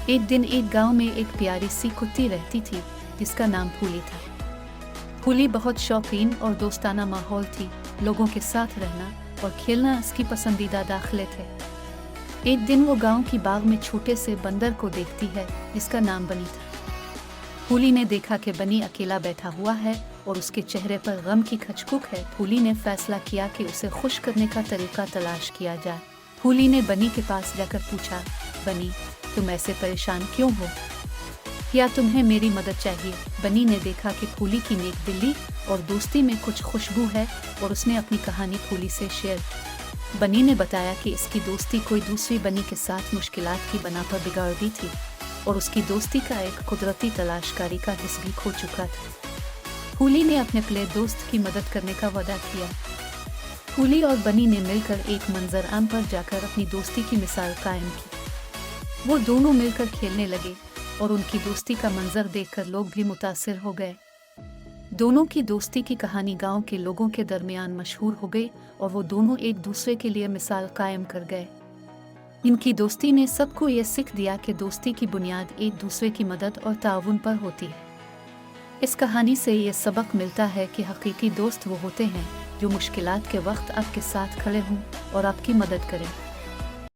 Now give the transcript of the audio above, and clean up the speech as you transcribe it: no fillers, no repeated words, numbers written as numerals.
एक दिन एक गांव में एक प्यारी सी कुत्ती रहती थी जिसका नाम फूली था। फूली बहुत शौकीन और दोस्ताना माहौल थी। लोगों के साथ रहना और खेलना उसकी पसंदीदा दाखिले थे। एक दिन वो गांव की बाग में छोटे से बंदर को देखती है जिसका नाम बनी था। फूली ने देखा कि बनी अकेला बैठा हुआ है और उसके चेहरे पर गम की खचकुक है। फूली ने फैसला किया कि उसे खुश करने का तरीका तलाश किया जाए। फूली ने बनी के पास जाकर पूछा, बनी, तुम ऐसे परेशान क्यों हो? क्या तुम्हें मेरी मदद चाहिए? बनी ने देखा कि फूली की नेक दिली और दोस्ती में कुछ खुशबू है और उसने अपनी कहानी फूली से शेयर की। बनी ने बताया कि इसकी दोस्ती कोई दूसरी बनी के साथ मुश्किलात की बना पर बिगाड़ दी थी और उसकी दोस्ती का एक कुदरती तलाशकारी का हिस्स भी खो चुका था। फूली ने अपने प्ले दोस्त की मदद करने का वादा किया। फूली और बनी ने मिलकर एक मंजर आम पर जाकर अपनी दोस्ती की मिसाल कायम की। वो दोनों मिलकर खेलने लगे और उनकी दोस्ती का मंजर देखकर लोग भी मुतासिर हो गए। दोनों की दोस्ती की कहानी गांव के लोगों के दरमियान मशहूर हो गई और वो दोनों एक दूसरे के लिए मिसाल कायम कर गए। इनकी दोस्ती ने सबको ये सीख दिया कि दोस्ती की बुनियाद एक दूसरे की मदद और ताउन पर होती है। इस कहानी से ये सबक मिलता है कि हकीकी दोस्त वो होते हैं जो मुश्किलात के वक्त आपके साथ खड़े हों और आपकी मदद करें।